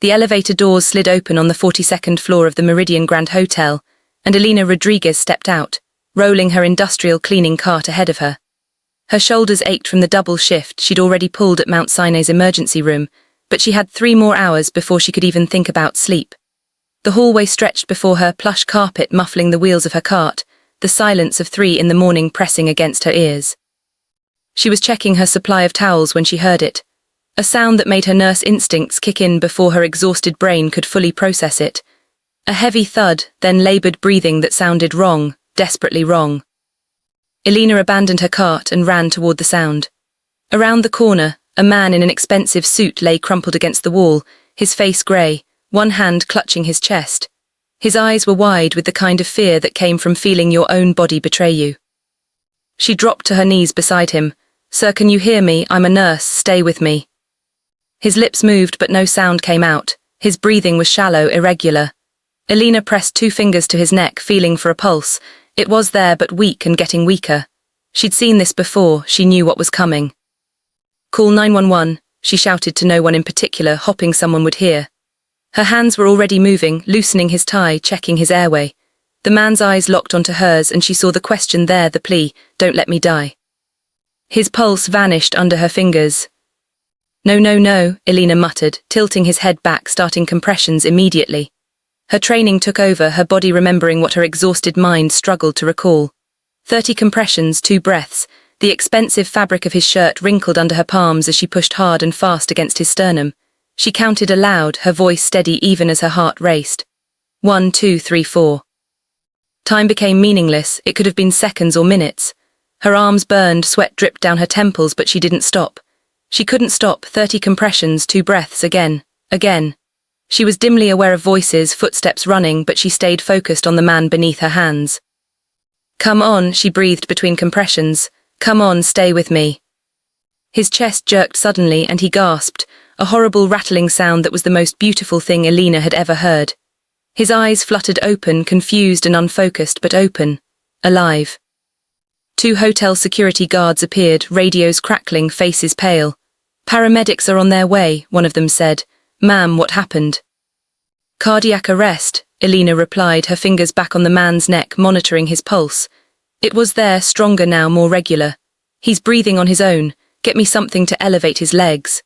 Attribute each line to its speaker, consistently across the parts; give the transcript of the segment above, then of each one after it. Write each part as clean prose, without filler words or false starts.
Speaker 1: The elevator doors slid open on the 42nd floor of the Meridian Grand Hotel, and Elena Rodriguez stepped out, rolling her industrial cleaning cart ahead of her. Her shoulders ached from the double shift she'd already pulled at Mount Sinai's emergency room, but she had 3 more hours before she could even think about sleep. The hallway stretched before her, plush carpet muffling the wheels of her cart, the silence of 3 in the morning pressing against her ears. She was checking her supply of towels when she heard it, a sound that made her nurse instincts kick in before her exhausted brain could fully process it. A heavy thud, then laboured breathing that sounded wrong, desperately wrong. Elena abandoned her cart and ran toward the sound. Around the corner, a man in an expensive suit lay crumpled against the wall, his face grey, one hand clutching his chest. His eyes were wide with the kind of fear that came from feeling your own body betray you. She dropped to her knees beside him. "Sir, can you hear me? I'm a nurse, stay with me." His lips moved but no sound came out. His breathing was shallow, irregular. Elena pressed 2 fingers to his neck, feeling for a pulse. It was there but weak and getting weaker. She'd seen this before, she knew what was coming. "Call 911, she shouted to no one in particular, hoping someone would hear. Her hands were already moving, loosening his tie, checking his airway. The man's eyes locked onto hers and she saw the question there, the plea, "Don't let me die." His pulse vanished under her fingers. "No, no, no," Elena muttered, tilting his head back, starting compressions immediately. Her training took over, her body remembering what her exhausted mind struggled to recall. 30 compressions, 2 breaths. The expensive fabric of his shirt wrinkled under her palms as she pushed hard and fast against his sternum. She counted aloud, her voice steady even as her heart raced. 1, 2, 3, 4. Time became meaningless, it could have been seconds or minutes. Her arms burned, sweat dripped down her temples, but she didn't stop. She couldn't stop, 30 compressions, 2 breaths, again. She was dimly aware of voices, footsteps running, but she stayed focused on the man beneath her hands. "Come on," she breathed between compressions. "Come on, stay with me." His chest jerked suddenly and he gasped, a horrible rattling sound that was the most beautiful thing Elena had ever heard. His eyes fluttered open, confused and unfocused, but open, alive. 2 hotel security guards appeared, radios crackling, faces pale. "Paramedics are on their way," one of them said. "Ma'am, what happened?" "Cardiac arrest," Elena replied, her fingers back on the man's neck, monitoring his pulse. It was there, stronger now, more regular. "He's breathing on his own. Get me something to elevate his legs."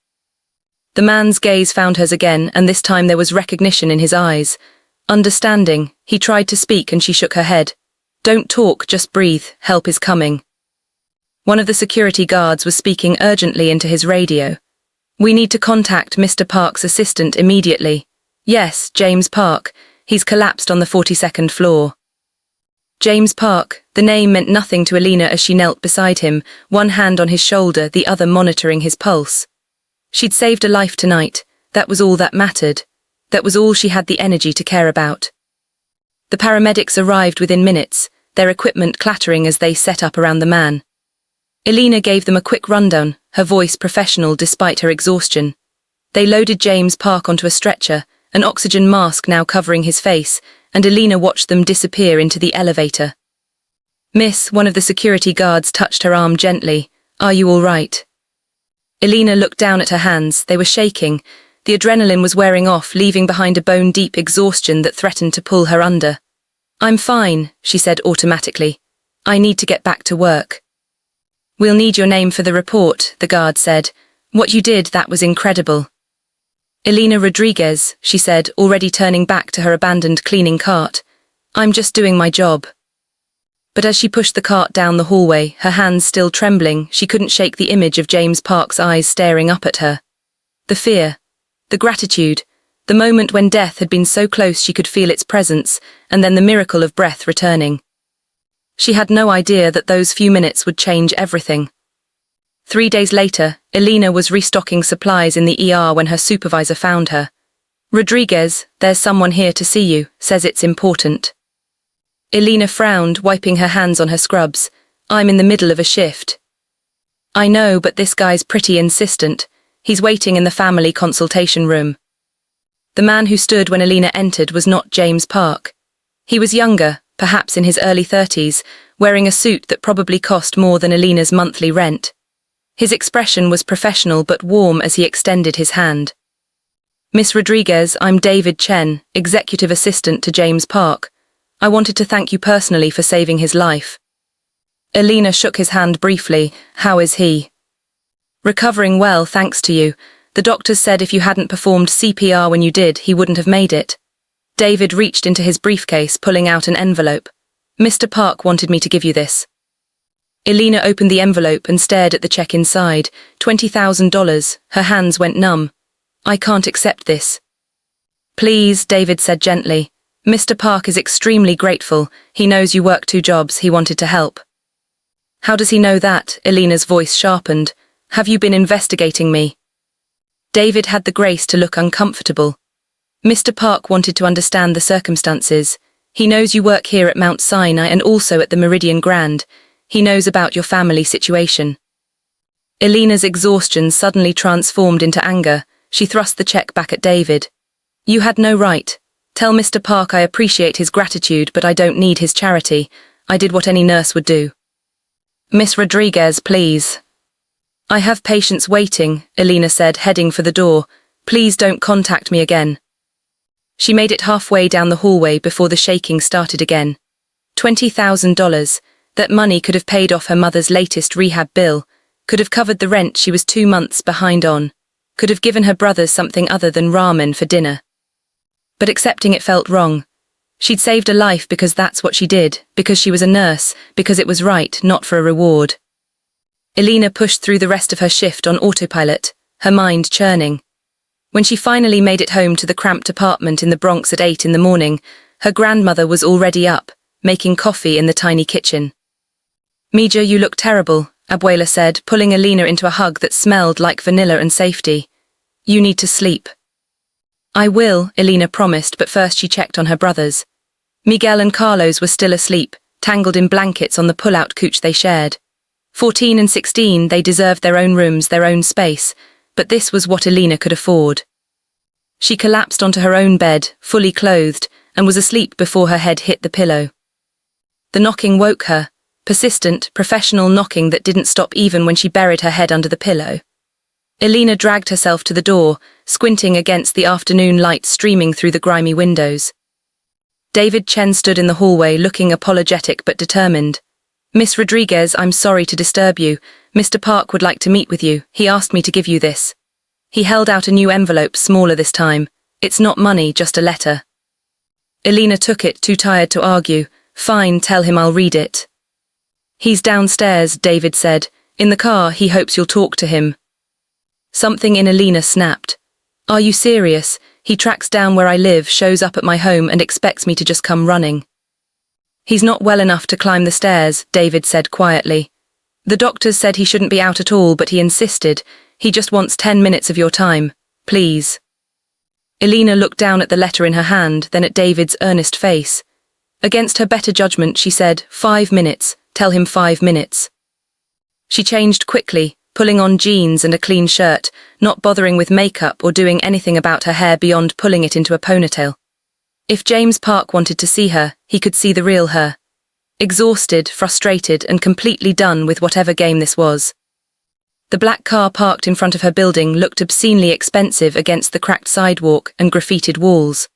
Speaker 1: The man's gaze found hers again, and this time there was recognition in his eyes. Understanding. He tried to speak and she shook her head. "Don't talk, just breathe. Help is coming." One of the security guards was speaking urgently into his radio. "We need to contact Mr. Park's assistant immediately." "Yes, James Park. He's collapsed on the 42nd floor." James Park, the name meant nothing to Elena as she knelt beside him, one hand on his shoulder, the other monitoring his pulse. She'd saved a life tonight. That was all that mattered. That was all she had the energy to care about. The paramedics arrived within minutes, their equipment clattering as they set up around the man. Elena gave them a quick rundown, her voice professional despite her exhaustion. They loaded James Park onto a stretcher, an oxygen mask now covering his face, and Elena watched them disappear into the elevator. "Miss," one of the security guards touched her arm gently. "Are you all right?" Elena looked down at her hands. They were shaking. The adrenaline was wearing off, leaving behind a bone-deep exhaustion that threatened to pull her under. "I'm fine," she said automatically. "I need to get back to work." "We'll need your name for the report," the guard said. "What you did, that was incredible." "Elena Rodriguez," she said, already turning back to her abandoned cleaning cart. "I'm just doing my job." But as she pushed the cart down the hallway, her hands still trembling, she couldn't shake the image of James Park's eyes staring up at her. The fear, the gratitude, the moment when death had been so close she could feel its presence, and then the miracle of breath returning. She had no idea that those few minutes would change everything. 3 days later, Elena was restocking supplies in the ER when her supervisor found her. "Rodriguez, there's someone here to see you, says it's important." Elena frowned, wiping her hands on her scrubs. "I'm in the middle of a shift." "I know, but this guy's pretty insistent. He's waiting in the family consultation room." The man who stood when Elena entered was not James Park. He was younger, perhaps in his early 30s, wearing a suit that probably cost more than Elena's monthly rent. His expression was professional but warm as he extended his hand. Miss Rodriguez, I'm David Chen, executive assistant to James Park. I wanted to thank you personally for saving his life. Elena shook his hand briefly. How is he? Recovering well, thanks to you. The doctors said if you hadn't performed CPR when you did, he wouldn't have made it. David reached into his briefcase, pulling out an envelope. Mr. Park wanted me to give you this. Elena opened the envelope and stared at the check inside. $20,000. Her hands went numb. I can't accept this. Please, David said gently. Mr. Park is extremely grateful. He knows you work 2 jobs. He wanted to help. How does he know that? Elena's voice sharpened. Have you been investigating me? David had the grace to look uncomfortable. Mr. Park wanted to understand the circumstances. He knows you work here at Mount Sinai and also at the Meridian Grand. He knows about your family situation. Elena's exhaustion suddenly transformed into anger. She thrust the check back at David. You had no right. Tell Mr. Park I appreciate his gratitude, but I don't need his charity. I did what any nurse would do. Miss Rodriguez, please. I have patients waiting, Elena said, heading for the door. Please don't contact me again. She made it halfway down the hallway before the shaking started again. $20,000. That money could have paid off her mother's latest rehab bill, could have covered the rent she was 2 months behind on, could have given her brothers something other than ramen for dinner. But accepting it felt wrong. She'd saved a life because that's what she did, because she was a nurse, because it was right, not for a reward. Elena pushed through the rest of her shift on autopilot, her mind churning. When she finally made it home to the cramped apartment in the Bronx at 8 in the morning, her grandmother was already up, making coffee in the tiny kitchen. Mija, you look terrible, Abuela said, pulling Elena into a hug that smelled like vanilla and safety. You need to sleep. I will, Elena promised, but first she checked on her brothers. Miguel and Carlos were still asleep, tangled in blankets on the pull-out couch they shared. 14 and 16, they deserved their own rooms, their own space, but this was what Elena could afford. She collapsed onto her own bed, fully clothed, and was asleep before her head hit the pillow. The knocking woke her, persistent, professional knocking that didn't stop even when she buried her head under the pillow. Elena dragged herself to the door, squinting against the afternoon light streaming through the grimy windows. David Chen stood in the hallway, looking apologetic but determined. Miss Rodriguez, I'm sorry to disturb you. Mr. Park would like to meet with you. He asked me to give you this. He held out a new envelope, smaller this time. It's not money, just a letter. Elena took it, too tired to argue. Fine, tell him I'll read it. He's downstairs, David said. In the car, he hopes you'll talk to him. Something in Elena snapped. Are you serious? He tracks down where I live, shows up at my home and expects me to just come running. He's not well enough to climb the stairs, David said quietly. The doctors said he shouldn't be out at all, but he insisted. He just wants 10 minutes of your time. Please. Elena looked down at the letter in her hand, then at David's earnest face. Against her better judgment, she said, 5 minutes. Tell him 5 minutes. She changed quickly, pulling on jeans and a clean shirt, not bothering with makeup or doing anything about her hair beyond pulling it into a ponytail. If James Park wanted to see her, he could see the real her. Exhausted, frustrated, and completely done with whatever game this was. The black car parked in front of her building looked obscenely expensive against the cracked sidewalk and graffitied walls.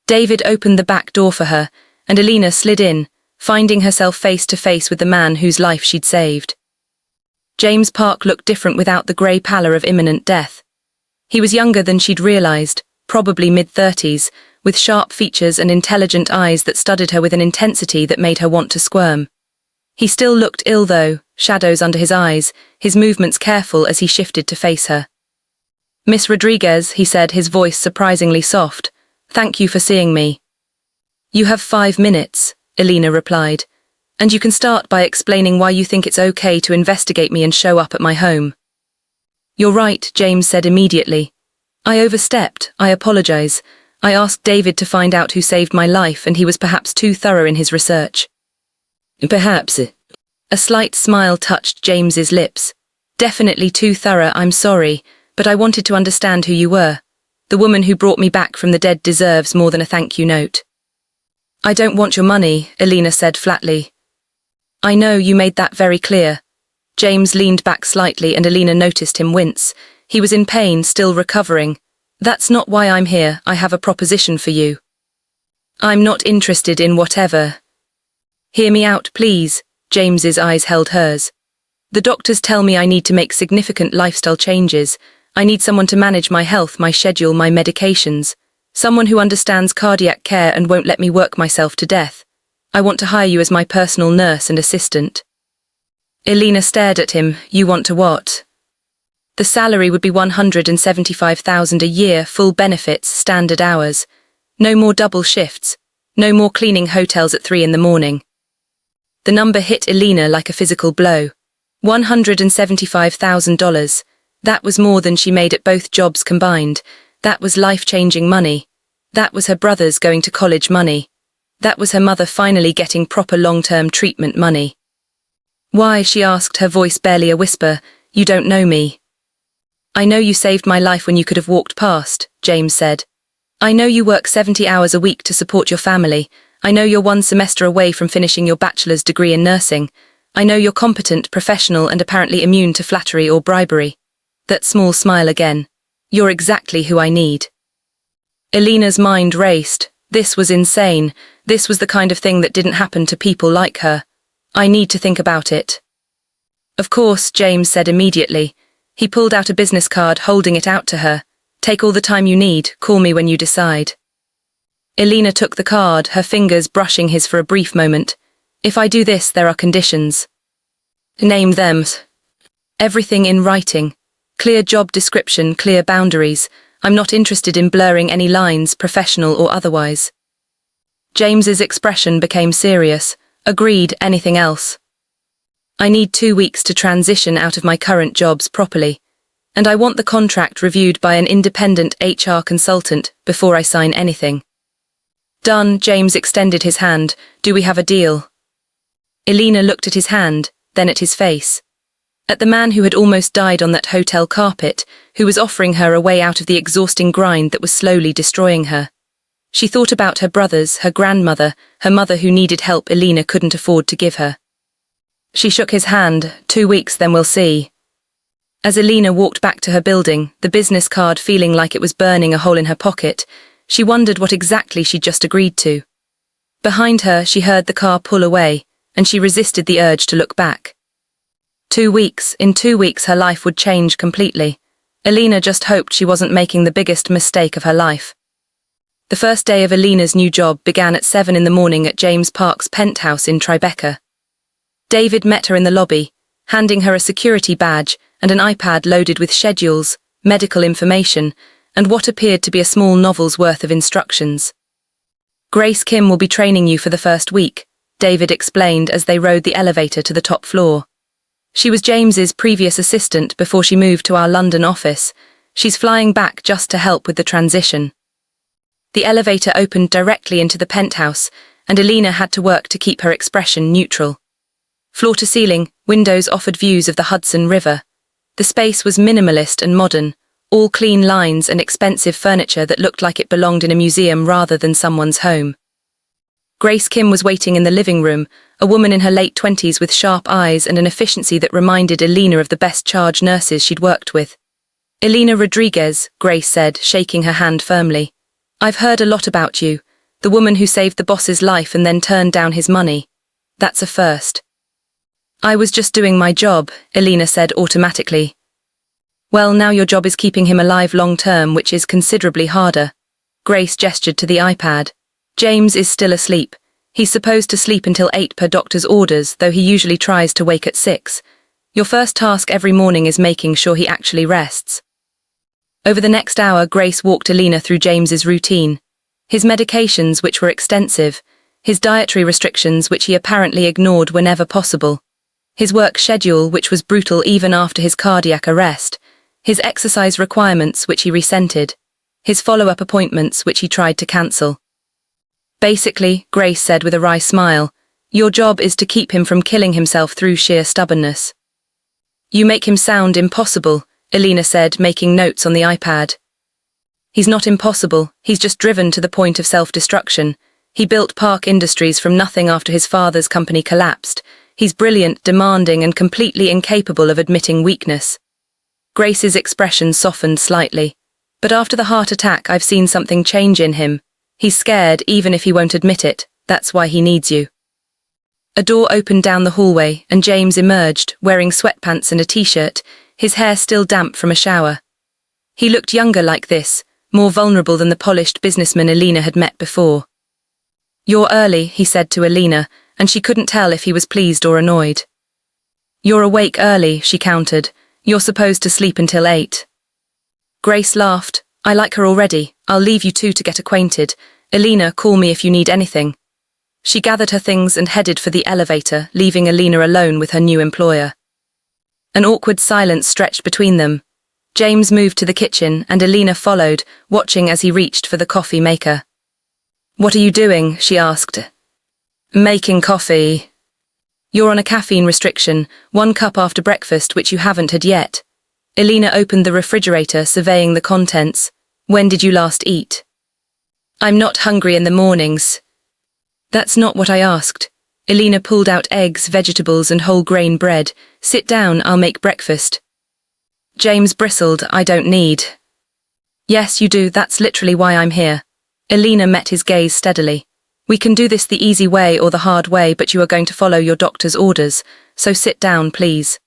Speaker 1: David opened the back door for her, and Elena slid in, finding herself face to face with the man whose life she'd saved. James Park looked different without the grey pallor of imminent death. He was younger than she'd realized, probably mid-30s, with sharp features and intelligent eyes that studied her with an intensity that made her want to squirm. He still looked ill though, shadows under his eyes, his movements careful as he shifted to face her. Miss Rodriguez, he said, his voice surprisingly soft. Thank you for seeing me. You have 5 minutes, Elena replied, and you can start by explaining why you think it's okay to investigate me and show up at my home. You're right, James said immediately. I overstepped, I apologize. I asked David to find out who saved my life, and he was perhaps too thorough in his research. Perhaps. A slight smile touched James's lips. Definitely too thorough, I'm sorry, but I wanted to understand who you were. The woman who brought me back from the dead deserves more than a thank you note. I don't want your money, Elena said flatly. I know, you made that very clear. James leaned back slightly and Elena noticed him wince. He was in pain, still recovering. That's not why I'm here. I have a proposition for you. I'm not interested in whatever. Hear me out, please. James's eyes held hers. The doctors tell me I need to make significant lifestyle changes. I need someone to manage my health, my schedule, my medications. Someone who understands cardiac care and won't let me work myself to death. I want to hire you as my personal nurse and assistant. Elena stared at him. You want to what? The salary would be $175,000 a year, full benefits, standard hours. No more double shifts. No more cleaning hotels at 3 a.m. The number hit Elena like a physical blow. $175,000. That was more than she made at both jobs combined. That was life-changing money. That was her brothers going to college money. That was her mother finally getting proper long-term treatment money. Why, she asked, her voice barely a whisper. You don't know me. I know you saved my life when you could have walked past, James said. I know you work 70 hours a week to support your family. I know you're 1 semester away from finishing your bachelor's degree in nursing. I know you're competent, professional, and apparently immune to flattery or bribery. That small smile again. You're exactly who I need. Elena's mind raced. This was insane. This was the kind of thing that didn't happen to people like her. I need to think about it. Of course, James said immediately. He pulled out a business card, holding it out to her. Take all the time you need. Call me when you decide. Elena took the card, her fingers brushing his for a brief moment. If I do this, there are conditions. Name them. Everything in writing. Clear job description, clear boundaries. I'm not interested in blurring any lines, professional or otherwise. James's expression became serious. Agreed, anything else? I need 2 weeks to transition out of my current jobs properly. And I want the contract reviewed by an independent HR consultant before I sign anything. Done, James extended his hand. Do we have a deal? Elena looked at his hand, then at his face. At the man who had almost died on that hotel carpet, who was offering her a way out of the exhausting grind that was slowly destroying her. She thought about her brothers, her grandmother, her mother who needed help Elena couldn't afford to give her. She shook his hand. 2 weeks, then we'll see. As Elena walked back to her building, the business card feeling like it was burning a hole in her pocket, she wondered what exactly she'd just agreed to. Behind her, she heard the car pull away, and she resisted the urge to look back. 2 weeks, in 2 weeks her life would change completely. Elena just hoped she wasn't making the biggest mistake of her life. The first day of Elena's new job began at 7 a.m. at James Park's penthouse in Tribeca. David met her in the lobby, handing her a security badge and an iPad loaded with schedules, medical information, and what appeared to be a small novel's worth of instructions. Grace Kim will be training you for the first week, David explained as they rode the elevator to the top floor. She was James's previous assistant before she moved to our London office. She's flying back just to help with the transition. The elevator opened directly into the penthouse, and Elena had to work to keep her expression neutral. Floor to ceiling, windows offered views of the Hudson River. The space was minimalist and modern, all clean lines and expensive furniture that looked like it belonged in a museum rather than someone's home. Grace Kim was waiting in the living room, a woman in her late 20s with sharp eyes and an efficiency that reminded Elena of the best charge nurses she'd worked with. Elena Rodriguez, Grace said, shaking her hand firmly. I've heard a lot about you, the woman who saved the boss's life and then turned down his money. That's a first. I was just doing my job, Elena said automatically. Well, now your job is keeping him alive long term, which is considerably harder. Grace gestured to the iPad. James is still asleep. He's supposed to sleep until 8 per doctor's orders, though he usually tries to wake at 6. Your first task every morning is making sure he actually rests. Over the next hour, Grace walked Elena through James's routine. His medications, which were extensive. His dietary restrictions, which he apparently ignored whenever possible. His work schedule, which was brutal even after his cardiac arrest. His exercise requirements, which he resented. His follow-up appointments, which he tried to cancel. Basically, Grace said with a wry smile, your job is to keep him from killing himself through sheer stubbornness. You make him sound impossible, Elena said, making notes on the iPad. He's not impossible, he's just driven to the point of self-destruction. He built Park Industries from nothing after his father's company collapsed. He's brilliant, demanding, and completely incapable of admitting weakness. Grace's expression softened slightly. But after the heart attack, I've seen something change in him. He's scared, even if he won't admit it. That's why he needs you. A door opened down the hallway, and James emerged, wearing sweatpants and a t-shirt, his hair still damp from a shower. He looked younger like this, more vulnerable than the polished businessman Elena had met before. "You're early," he said to Elena, and she couldn't tell if he was pleased or annoyed. "You're awake early," she countered. "You're supposed to sleep until 8. Grace laughed. "I like her already. I'll leave you two to get acquainted. Elena, call me if you need anything." She gathered her things and headed for the elevator, leaving Elena alone with her new employer. An awkward silence stretched between them. James moved to the kitchen, and Elena followed, watching as he reached for the coffee maker. "What are you doing?" she asked. "Making coffee." "You're on a caffeine restriction, 1 cup after breakfast, which you haven't had yet." Elena opened the refrigerator, surveying the contents. "When did you last eat?" "I'm not hungry in the mornings." "That's not what I asked." Elena pulled out eggs, vegetables, and whole grain bread. "Sit down, I'll make breakfast." James bristled. "I don't need." "Yes, you do, that's literally why I'm here." Elena met his gaze steadily. "We can do this the easy way or the hard way, but you are going to follow your doctor's orders, so sit down, please."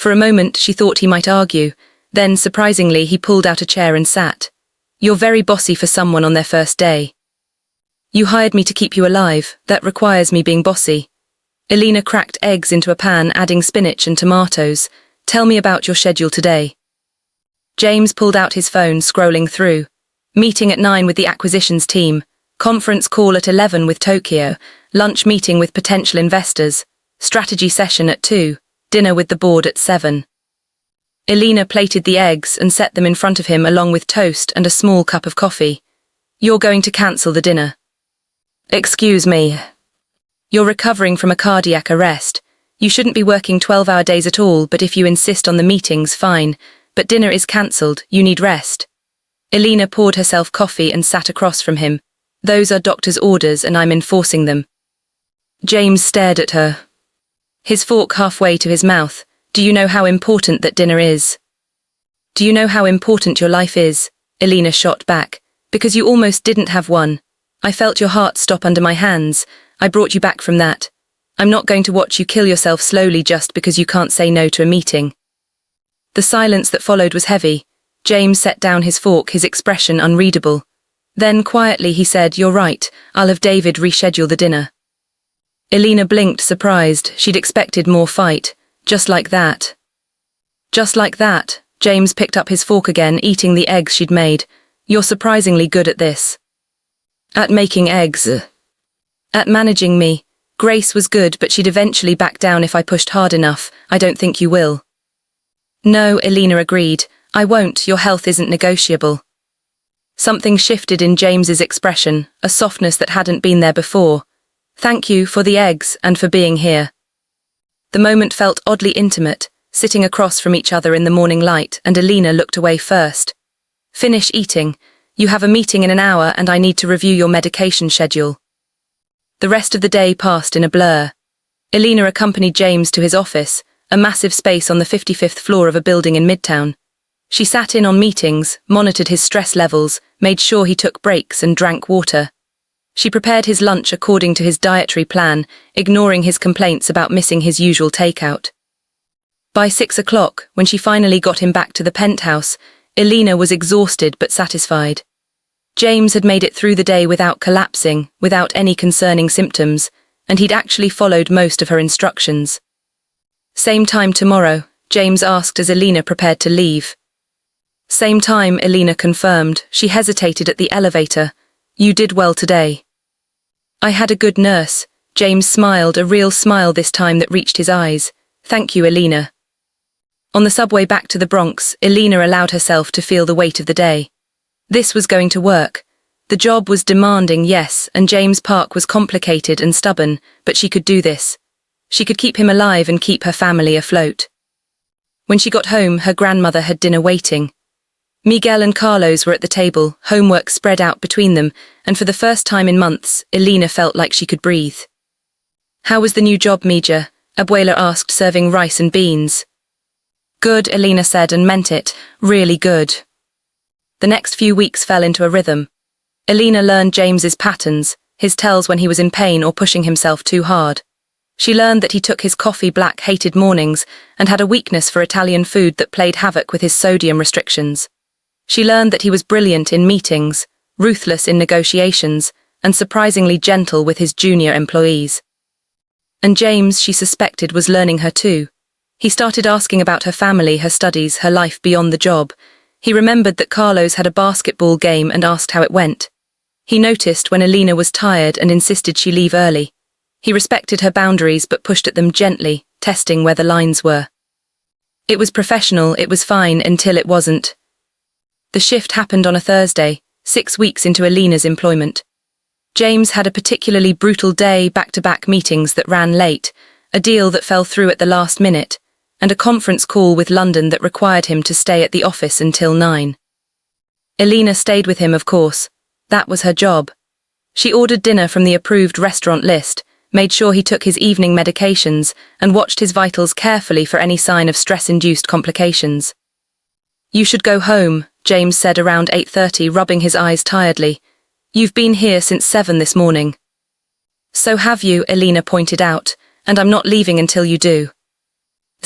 Speaker 1: For a moment, she thought he might argue. Then, surprisingly, he pulled out a chair and sat. "You're very bossy for someone on their first day." "You hired me to keep you alive. That requires me being bossy." Elena cracked eggs into a pan, adding spinach and tomatoes. "Tell me about your schedule today." James pulled out his phone, scrolling through. Meeting at 9 with the acquisitions team. Conference call at 11 with Tokyo. Lunch meeting with potential investors. Strategy session at 2. Dinner with the board at 7. Elena plated the eggs and set them in front of him along with toast and a small cup of coffee. "You're going to cancel the dinner." "Excuse me." "You're recovering from a cardiac arrest. You shouldn't be working 12-hour days at all, but if you insist on the meetings, fine. But dinner is cancelled, you need rest." Elena poured herself coffee and sat across from him. "Those are doctor's orders and I'm enforcing them." James stared at her, his fork halfway to his mouth. "Do you know how important that dinner is?" "Do you know how important your life is?" Elena shot back. "Because you almost didn't have one. I felt your heart stop under my hands. I brought you back from that. I'm not going to watch you kill yourself slowly just because you can't say no to a meeting." The silence that followed was heavy. James set down his fork, his expression unreadable. Then, quietly, he said, "You're right. I'll have David reschedule the dinner." Elena blinked, surprised. She'd expected more fight. Just like that. Just like that. James picked up his fork again, eating the eggs she'd made. "You're surprisingly good at this." "At making eggs." "At managing me. Grace was good, but she'd eventually back down if I pushed hard enough. I don't think you will." "No," Elena agreed. "I won't. Your health isn't negotiable." Something shifted in James's expression, a softness that hadn't been there before. "Thank you for the eggs and for being here." The moment felt oddly intimate, sitting across from each other in the morning light, and Elena looked away first. "Finish eating. You have a meeting in an hour and I need to review your medication schedule." The rest of the day passed in a blur. Elena accompanied James to his office, a massive space on the 55th floor of a building in Midtown. She sat in on meetings, monitored his stress levels, made sure he took breaks and drank water. She prepared his lunch according to his dietary plan, ignoring his complaints about missing his usual takeout. By 6 o'clock, when she finally got him back to the penthouse, Elena was exhausted but satisfied. James had made it through the day without collapsing, without any concerning symptoms, and he'd actually followed most of her instructions. "Same time tomorrow," James asked as Elena prepared to leave. "Same time," Elena confirmed. She hesitated at the elevator. "You did well today." "I had a good nurse." James smiled, a real smile this time that reached his eyes. "Thank you, Elena." On the subway back to the Bronx, Elena allowed herself to feel the weight of the day. This was going to work. The job was demanding, yes, and James Park was complicated and stubborn, but she could do this. She could keep him alive and keep her family afloat. When she got home, her grandmother had dinner waiting. Miguel and Carlos were at the table, homework spread out between them, and for the first time in months, Elena felt like she could breathe. "How was the new job, Mija?" Abuela asked, serving rice and beans. "Good," Elena said and meant it. "Really good." The next few weeks fell into a rhythm. Elena learned James's patterns, his tells when he was in pain or pushing himself too hard. She learned that he took his coffee black hated mornings and had a weakness for Italian food that played havoc with his sodium restrictions. She learned that he was brilliant in meetings, ruthless in negotiations, and surprisingly gentle with his junior employees. And James, she suspected, was learning her too. He started asking about her family, her studies, her life beyond the job. He remembered that Carlos had a basketball game and asked how it went. He noticed when Elena was tired and insisted she leave early. He respected her boundaries but pushed at them gently, testing where the lines were. It was professional, it was fine until it wasn't. The shift happened on a Thursday, 6 weeks into Elena's employment. James had a particularly brutal day, back-to-back meetings that ran late, a deal that fell through at the last minute, and a conference call with London that required him to stay at the office until 9. Elena stayed with him, of course. That was her job. She ordered dinner from the approved restaurant list, made sure he took his evening medications, and watched his vitals carefully for any sign of stress-induced complications. "You should go home," James said around 8:30, rubbing his eyes tiredly. "You've been here since 7 this morning." "So have you," Elena pointed out, "and I'm not leaving until you do."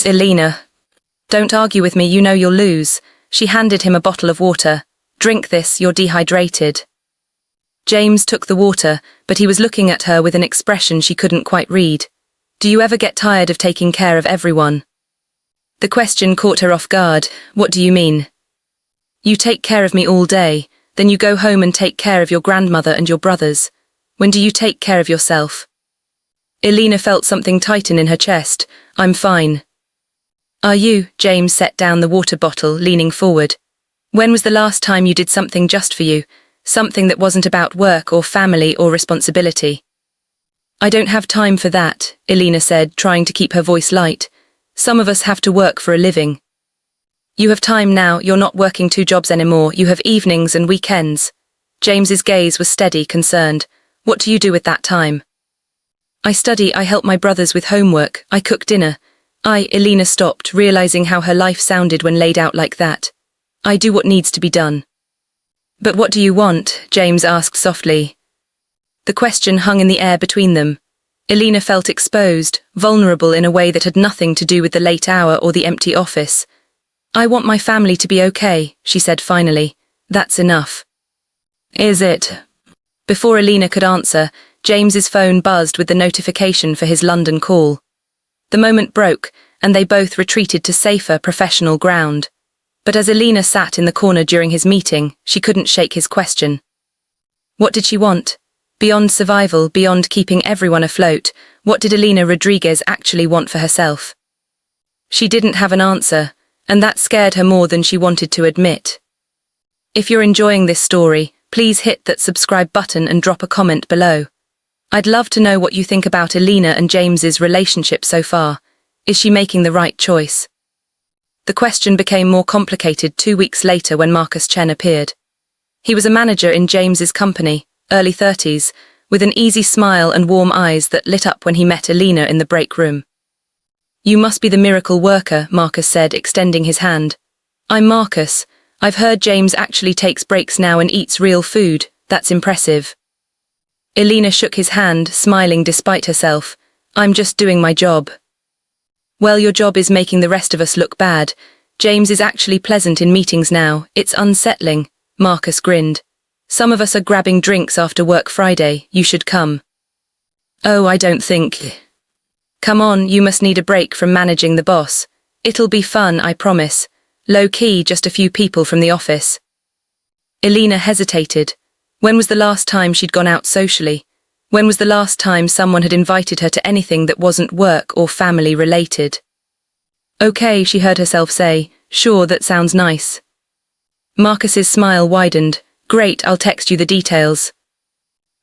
Speaker 1: "Elena, don't argue with me, you know you'll lose." She handed him a bottle of water. "Drink this, you're dehydrated." James took the water, but he was looking at her with an expression she couldn't quite read. "Do you ever get tired of taking care of everyone?" The question caught her off guard. "What do you mean?" "You take care of me all day, then you go home and take care of your grandmother and your brothers. When do you take care of yourself?" Elena felt something tighten in her chest. "I'm fine." "Are you?" James set down the water bottle, leaning forward. "When was the last time you did something just for you? Something that wasn't about work or family or responsibility?" "I don't have time for that," Elena said, trying to keep her voice light. "Some of us have to work for a living." "You have time now, you're not working 2 jobs anymore, you have evenings and weekends." James's gaze was steady, concerned. "What do you do with that time?" "I study, I help my brothers with homework, I cook dinner. Elena stopped, realizing how her life sounded when laid out like that. "I do what needs to be done." "But what do you want?" James asked softly. The question hung in the air between them. Elena felt exposed, vulnerable in a way that had nothing to do with the late hour or the empty office. "I want my family to be okay," she said finally. "That's enough." "Is it?" Before Elena could answer, James's phone buzzed with the notification for his London call. The moment broke, and they both retreated to safer, professional ground. But as Elena sat in the corner during his meeting, she couldn't shake his question. What did she want? Beyond survival, beyond keeping everyone afloat, what did Elena Rodriguez actually want for herself? She didn't have an answer, and that scared her more than she wanted to admit. If you're enjoying this story, please hit that subscribe button and drop a comment below. I'd love to know what you think about Elena and James's relationship so far. Is she making the right choice? The question became more complicated 2 weeks later when Marcus Chen appeared. He was a manager in James's company, early 30s, with an easy smile and warm eyes that lit up when he met Elena in the break room. "You must be the miracle worker," Marcus said, extending his hand. "I'm Marcus. I've heard James actually takes breaks now and eats real food. That's impressive." Elena shook his hand, smiling despite herself. "I'm just doing my job." "Well, your job is making the rest of us look bad. James is actually pleasant in meetings now. It's unsettling." Marcus grinned. "Some of us are grabbing drinks after work Friday. You should come." "Oh, I don't think." "Come on, you must need a break from managing the boss. It'll be fun, I promise. Low-key, just a few people from the office." Elena hesitated. When was the last time she'd gone out socially? When was the last time someone had invited her to anything that wasn't work or family related? "Okay," she heard herself say. "Sure, that sounds nice." Marcus's smile widened. "Great, I'll text you the details."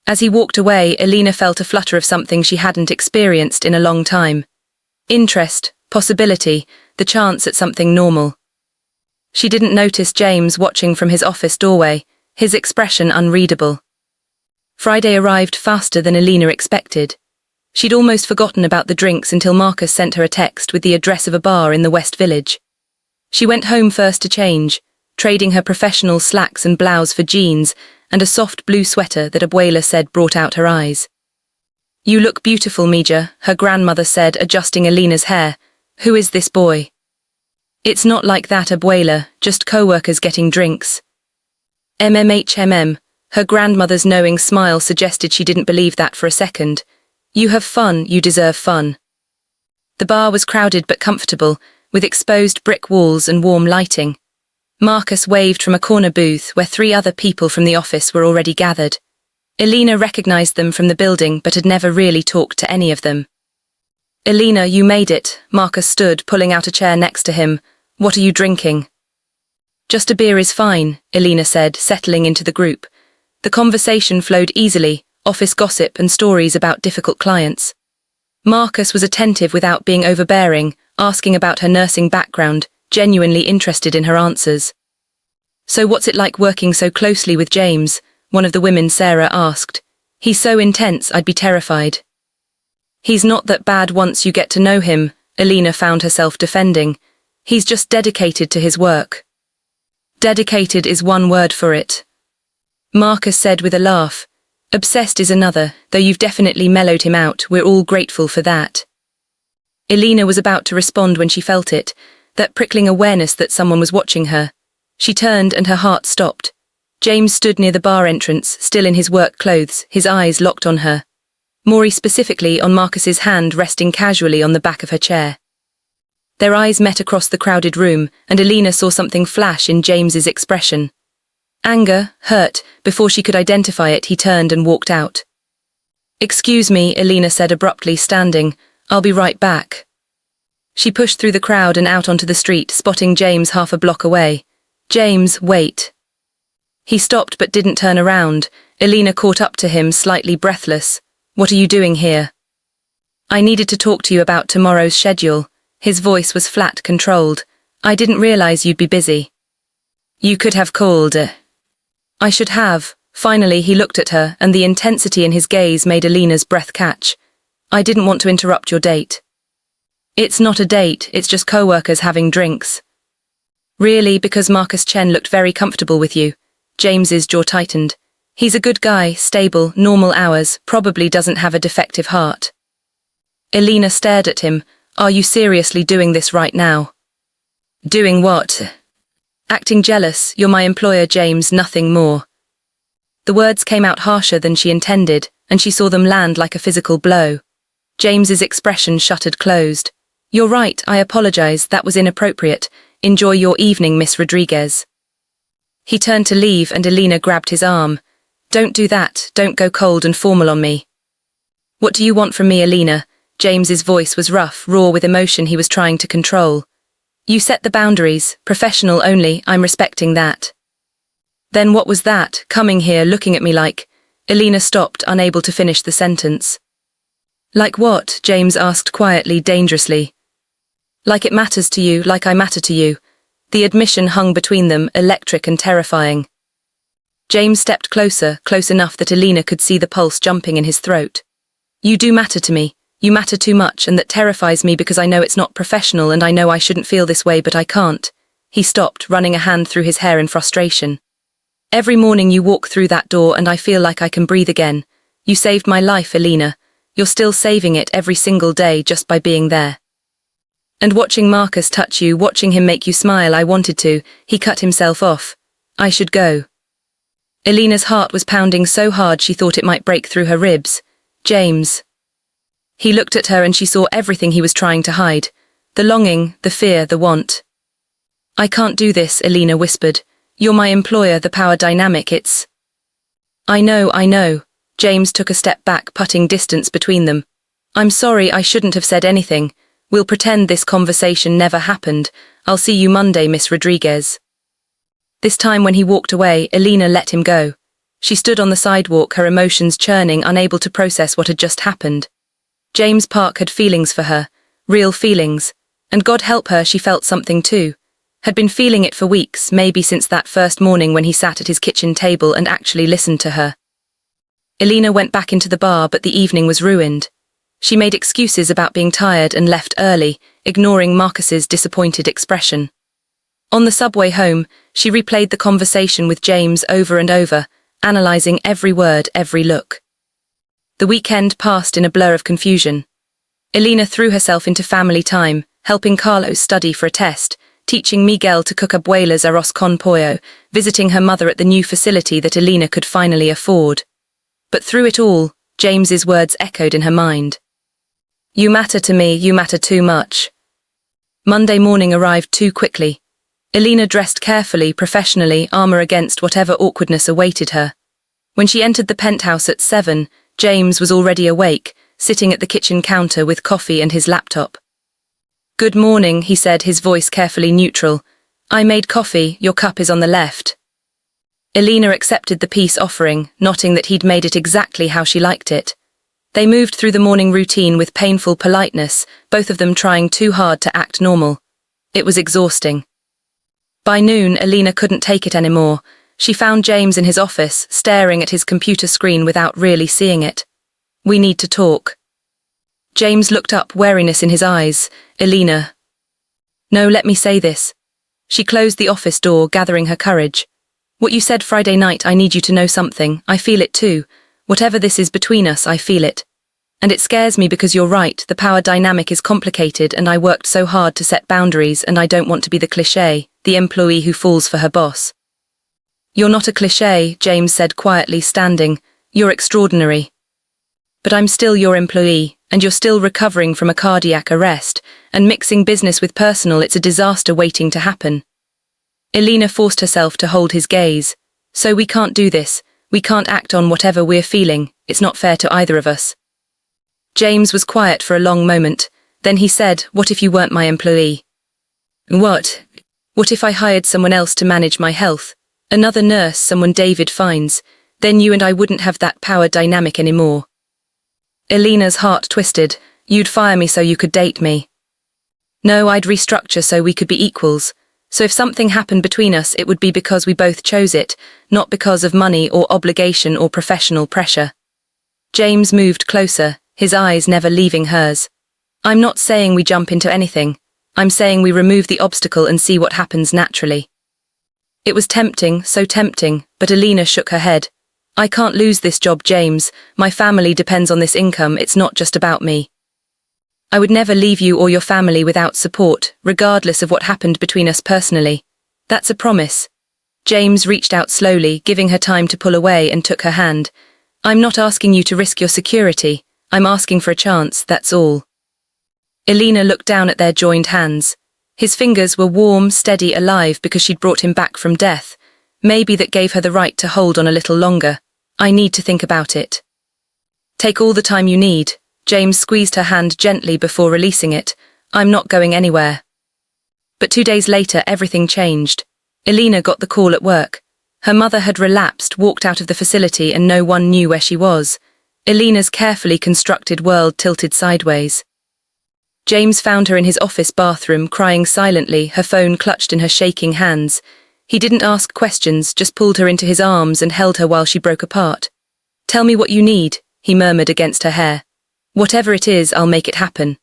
Speaker 1: As he walked away, Elena felt a flutter of something she hadn't experienced in a long time. Interest, possibility, the chance at something normal. She didn't notice James watching from his office doorway, his expression unreadable. Friday arrived faster than Elena expected. She'd almost forgotten about the drinks until Marcus sent her a text with the address of a bar in the West Village. She went home first to change, trading her professional slacks and blouse for jeans and a soft blue sweater that Abuela said brought out her eyes. "You look beautiful, Mija," her grandmother said, adjusting Elena's hair. "Who is this boy?" "It's not like that, Abuela, just co-workers getting drinks." Her grandmother's knowing smile suggested she didn't believe that for a second. "You have fun, you deserve fun." The bar was crowded but comfortable, with exposed brick walls and warm lighting. Marcus waved from a corner booth where 3 other people from the office were already gathered. Elena recognized them from the building but had never really talked to any of them. "Elena, you made it," Marcus stood, pulling out a chair next to him. "What are you drinking?" "Just a beer is fine," Elena said, settling into the group. The conversation flowed easily, office gossip and stories about difficult clients. Marcus was attentive without being overbearing, asking about her nursing background, genuinely interested in her answers. "So what's it like working so closely with James?" one of the women, Sarah, asked. "He's so intense, I'd be terrified." "He's not that bad once you get to know him," Elena found herself defending. "He's just dedicated to his work." "Dedicated is one word for it," Marcus said with a laugh. "Obsessed is another, though you've definitely mellowed him out. We're all grateful for that." Elena was about to respond when she felt it, that prickling awareness that someone was watching her. She turned and her heart stopped. James stood near the bar entrance, still in his work clothes, his eyes locked on her. More specifically on Marcus's hand resting casually on the back of her chair. Their eyes met across the crowded room, and Elena saw something flash in James's expression. Anger, hurt. Before she could identify it, he turned and walked out. "Excuse me," Elena said abruptly, standing. "I'll be right back." She pushed through the crowd and out onto the street, spotting James half a block away. "James, wait." He stopped but didn't turn around. Elena caught up to him, slightly breathless. "What are you doing here?" "I needed to talk to you about tomorrow's schedule." His voice was flat, controlled. "I didn't realize you'd be busy." "You could have called." "I should have." Finally, he looked at her, and the intensity in his gaze made Elena's breath catch. "I didn't want to interrupt your date." "It's not a date, it's just co-workers having drinks." "Really? Because Marcus Chen looked very comfortable with you." James's jaw tightened. "He's a good guy, stable, normal hours, probably doesn't have a defective heart." Elena stared at him. "Are you seriously doing this right now?" "Doing what?" "Acting jealous. You're my employer, James, nothing more." The words came out harsher than she intended, and she saw them land like a physical blow. James's expression shuttered closed. "You're right, I apologize, that was inappropriate. Enjoy your evening, Miss Rodriguez." He turned to leave and Elena grabbed his arm. "Don't do that, don't go cold and formal on me." "What do you want from me, Elena?" James's voice was rough, raw with emotion he was trying to control. "You set the boundaries, professional only, I'm respecting that." "Then what was that, coming here looking at me like—" Elena stopped, unable to finish the sentence. "Like what?" James asked quietly, dangerously. "Like it matters to you, like I matter to you." The admission hung between them, electric and terrifying. James stepped closer, close enough that Elena could see the pulse jumping in his throat. "You do matter to me. You matter too much, and that terrifies me because I know it's not professional and I know I shouldn't feel this way, but I can't." He stopped, running a hand through his hair in frustration. "Every morning you walk through that door and I feel like I can breathe again. You saved my life, Elena. You're still saving it every single day just by being there. And watching Marcus touch you, watching him make you smile, I wanted to." He cut himself off. "I should go." Elena's heart was pounding so hard she thought it might break through her ribs. "James." He looked at her and she saw everything he was trying to hide. The longing, the fear, the want. "I can't do this," Elena whispered. "You're my employer, the power dynamic, it's—" I know. James took a step back, putting distance between them. "I'm sorry, I shouldn't have said anything. We'll pretend this conversation never happened. I'll see you Monday, Miss Rodriguez." This time when he walked away, Elena let him go. She stood on the sidewalk, her emotions churning, unable to process what had just happened. James Park had feelings for her, real feelings, and God help her, she felt something too. Had been feeling it for weeks, maybe since that first morning when he sat at his kitchen table and actually listened to her. Elena went back into the bar, but the evening was ruined. She made excuses about being tired and left early, ignoring Marcus's disappointed expression. On the subway home, She replayed the conversation with James over and over, analyzing every word, every look. The weekend passed in a blur of confusion. Elena threw herself into family time, helping Carlos study for a test, teaching Miguel to cook abuela's arroz con pollo, visiting her mother at the new facility that Elena could finally afford. But through it all, James's words echoed in her mind. "You matter to me, you matter too much." Monday morning arrived too quickly. Elena dressed carefully, professionally, armor against whatever awkwardness awaited her. When she entered the penthouse at 7, James was already awake, sitting at the kitchen counter with coffee and his laptop. "Good morning," he said, his voice carefully neutral. "I made coffee, your cup is on the left." Elena accepted the peace offering, noting that he'd made it exactly how she liked it. They moved through the morning routine with painful politeness, both of them trying too hard to act normal. It was exhausting. By noon, Elena couldn't take it anymore. She found James in his office, staring at his computer screen without really seeing it. "We need to talk." James looked up, wariness in his eyes. "Elena." "No, let me say this." She closed the office door, gathering her courage. "What you said Friday night, I need you to know something. I feel it too. Whatever this is between us, I feel it. And it scares me because you're right, the power dynamic is complicated and I worked so hard to set boundaries and I don't want to be the cliché, the employee who falls for her boss." "You're not a cliché," James said quietly, standing. "You're extraordinary. But I'm still your employee, and you're still recovering from a cardiac arrest, and mixing business with personal, it's a disaster waiting to happen." Elena forced herself to hold his gaze. "So we can't do this. We can't act on whatever we're feeling. It's not fair to either of us." James was quiet for a long moment. Then he said, "What if you weren't my employee?" "What? What if I hired someone else to manage my health? Another nurse, someone David finds. Then you and I wouldn't have that power dynamic anymore." Elena's heart twisted. "You'd fire me so you could date me." "No, I'd restructure so we could be equals. So if something happened between us, it would be because we both chose it, not because of money or obligation or professional pressure." James moved closer, his eyes never leaving hers. "I'm not saying we jump into anything. I'm saying we remove the obstacle and see what happens naturally." It was tempting, so tempting, but Elena shook her head. "I can't lose this job, James. My family depends on this income, it's not just about me. I would never leave you or your family without support, regardless of what happened between us personally. That's a promise." James reached out slowly, giving her time to pull away, and took her hand. "I'm not asking you to risk your security. I'm asking for a chance, that's all." Elena looked down at their joined hands. His fingers were warm, steady, alive because she'd brought him back from death. Maybe that gave her the right to hold on a little longer. "I need to think about it." "Take all the time you need." James squeezed her hand gently before releasing it. "I'm not going anywhere." But 2 days later, everything changed. Elena got the call at work. Her mother had relapsed, walked out of the facility, and no one knew where she was. Elena's carefully constructed world tilted sideways. James found her in his office bathroom, crying silently, her phone clutched in her shaking hands. He didn't ask questions, just pulled her into his arms and held her while she broke apart. "Tell me what you need," he murmured against her hair. "Whatever it is, I'll make it happen."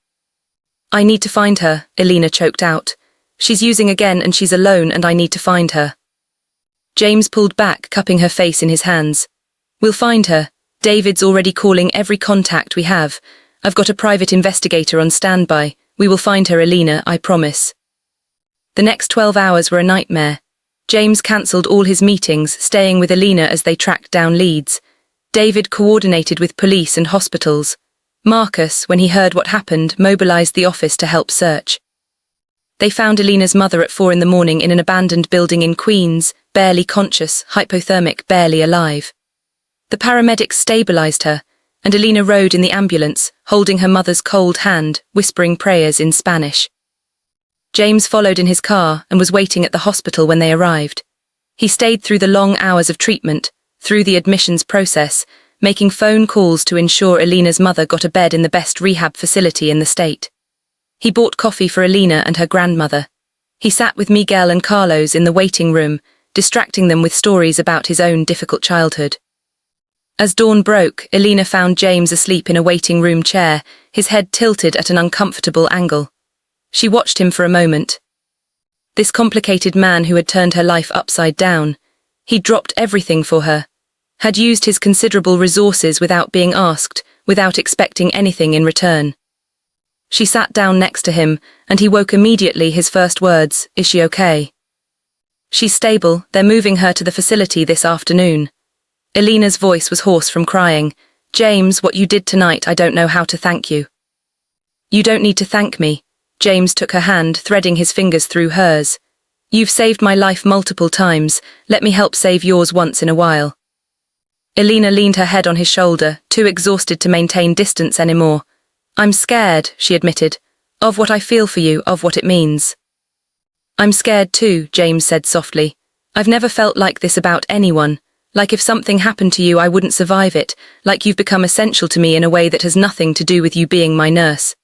Speaker 1: "I need to find her," Elena choked out. "She's using again and she's alone and I need to find her." James pulled back, cupping her face in his hands. "We'll find her. David's already calling every contact we have. I've got a private investigator on standby. We will find her, Elena, I promise." The next 12 hours were a nightmare. James cancelled all his meetings, staying with Elena as they tracked down leads. David coordinated with police and hospitals. Marcus, when he heard what happened, mobilized the office to help search. They found Elena's mother at 4 a.m. in an abandoned building in Queens, barely conscious, hypothermic, barely alive. The paramedics stabilized her, and Elena rode in the ambulance, holding her mother's cold hand, whispering prayers in Spanish. James followed in his car and was waiting at the hospital when they arrived. He stayed through the long hours of treatment, through the admissions process, making phone calls to ensure Elena's mother got a bed in the best rehab facility in the state. He bought coffee for Elena and her grandmother. He sat with Miguel and Carlos in the waiting room, distracting them with stories about his own difficult childhood. As dawn broke, Elena found James asleep in a waiting room chair, his head tilted at an uncomfortable angle. She watched him for a moment. This complicated man who had turned her life upside down. He'd dropped everything for her. Had used his considerable resources without being asked, without expecting anything in return. She sat down next to him, and he woke immediately, his first words, "Is she okay?" "She's stable, they're moving her to the facility this afternoon." Elena's voice was hoarse from crying. "James, what you did tonight, I don't know how to thank you." "You don't need to thank me." James took her hand, threading his fingers through hers. "You've saved my life multiple times, let me help save yours once in a while." Elena leaned her head on his shoulder, too exhausted to maintain distance anymore. "I'm scared," she admitted, "of what I feel for you, of what it means." "I'm scared too," James said softly. "I've never felt like this about anyone, like if something happened to you I wouldn't survive it, like you've become essential to me in a way that has nothing to do with you being my nurse."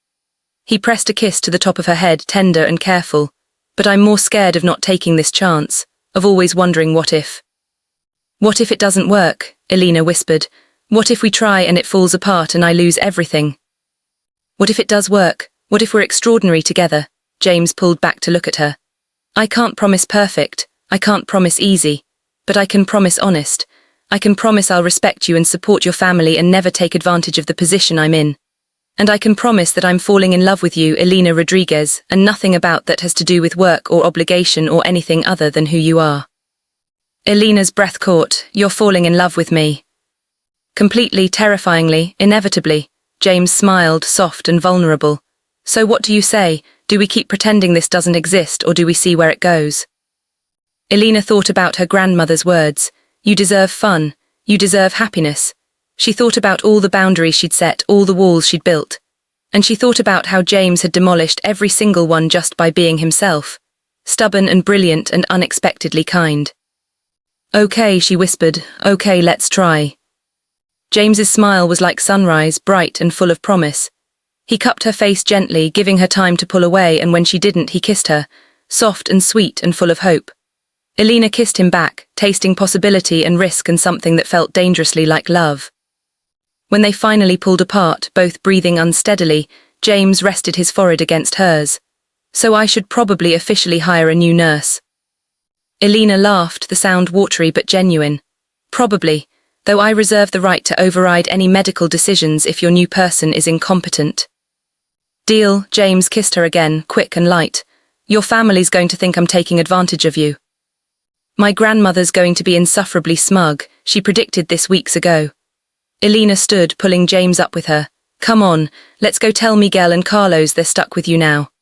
Speaker 1: He pressed a kiss to the top of her head, tender and careful. "But I'm more scared of not taking this chance, of always wondering what if." "What if it doesn't work?" Elena whispered. "What if we try and it falls apart and I lose everything?" "What if it does work? What if we're extraordinary together?" James pulled back to look at her. "I can't promise perfect, I can't promise easy, but I can promise honest. I can promise I'll respect you and support your family and never take advantage of the position I'm in. And I can promise that I'm falling in love with you, Elena Rodriguez, and nothing about that has to do with work or obligation or anything other than who you are." Elena's breath caught. "You're falling in love with me." Completely, terrifyingly, inevitably. James smiled, soft and vulnerable. "So what do you say? Do we keep pretending this doesn't exist, or do we see where it goes?" Elena thought about her grandmother's words. "You deserve fun. You deserve happiness." She thought about all the boundaries she'd set, all the walls she'd built. And she thought about how James had demolished every single one just by being himself. Stubborn and brilliant and unexpectedly kind. "Okay," she whispered. "Okay, let's try." James's smile was like sunrise, bright and full of promise. He cupped her face gently, giving her time to pull away, and when she didn't, he kissed her, soft and sweet and full of hope. Elena kissed him back, tasting possibility and risk and something that felt dangerously like love. When they finally pulled apart, both breathing unsteadily, James rested his forehead against hers. "So I should probably officially hire a new nurse." Elena laughed, the sound watery but genuine. "Probably, though I reserve the right to override any medical decisions if your new person is incompetent." "Deal," James kissed her again, quick and light. "Your family's going to think I'm taking advantage of you." "My grandmother's going to be insufferably smug," she predicted this weeks ago. Elena stood, pulling James up with her. "Come on, let's go tell Miguel and Carlos they're stuck with you now."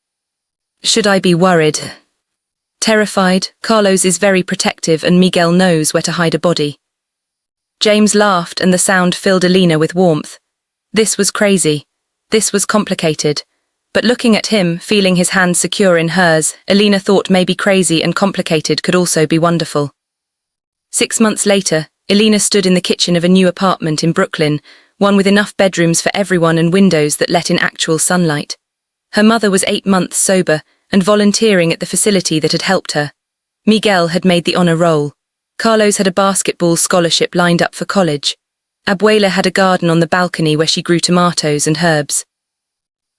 Speaker 1: "Should I be worried?" "Terrified. Carlos is very protective and Miguel knows where to hide a body." James laughed and the sound filled Elena with warmth. This was crazy. This was complicated. But looking at him, feeling his hand secure in hers, Elena thought maybe crazy and complicated could also be wonderful. 6 months later, Elena stood in the kitchen of a new apartment in Brooklyn, one with enough bedrooms for everyone and windows that let in actual sunlight. Her mother was 8 months sober and volunteering at the facility that had helped her. Miguel had made the honor roll. Carlos had a basketball scholarship lined up for college. Abuela had a garden on the balcony where she grew tomatoes and herbs.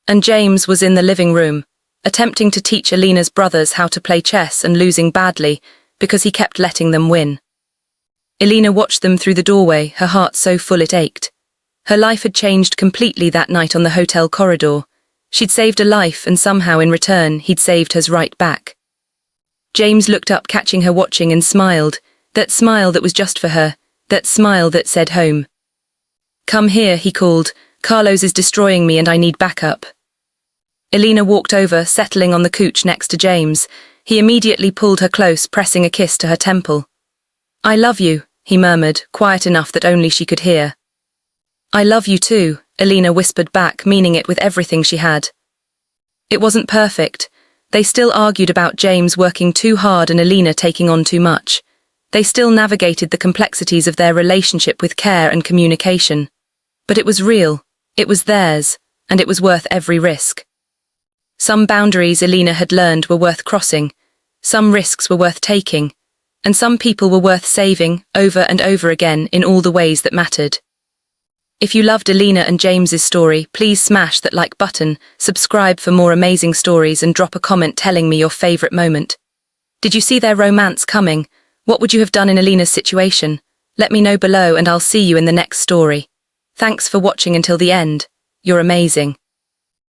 Speaker 1: And James was in the living room, attempting to teach Elena's brothers how to play chess and losing badly because he kept letting them win. Elena watched them through the doorway, her heart so full it ached. Her life had changed completely that night on the hotel corridor. She'd saved a life and somehow in return he'd saved hers right back. James looked up, catching her watching, and smiled, that smile that was just for her, that smile that said home. "Come here," he called. "Carlos is destroying me and I need backup." Elena walked over, settling on the couch next to James. He immediately pulled her close, pressing a kiss to her temple. "I love you," he murmured, quiet enough that only she could hear. "I love you too," Elena whispered back, meaning it with everything she had. It wasn't perfect. They still argued about James working too hard and Elena taking on too much. They still navigated the complexities of their relationship with care and communication. But it was real, it was theirs, and it was worth every risk. Some boundaries Elena had learned were worth crossing, some risks were worth taking, and some people were worth saving over and over again in all the ways that mattered. If you loved Elena and James's story, please smash that like button, subscribe for more amazing stories and drop a comment telling me your favorite moment. Did you see their romance coming? What would you have done in Elena's situation? Let me know below and I'll see you in the next story. Thanks for watching until the end. You're amazing.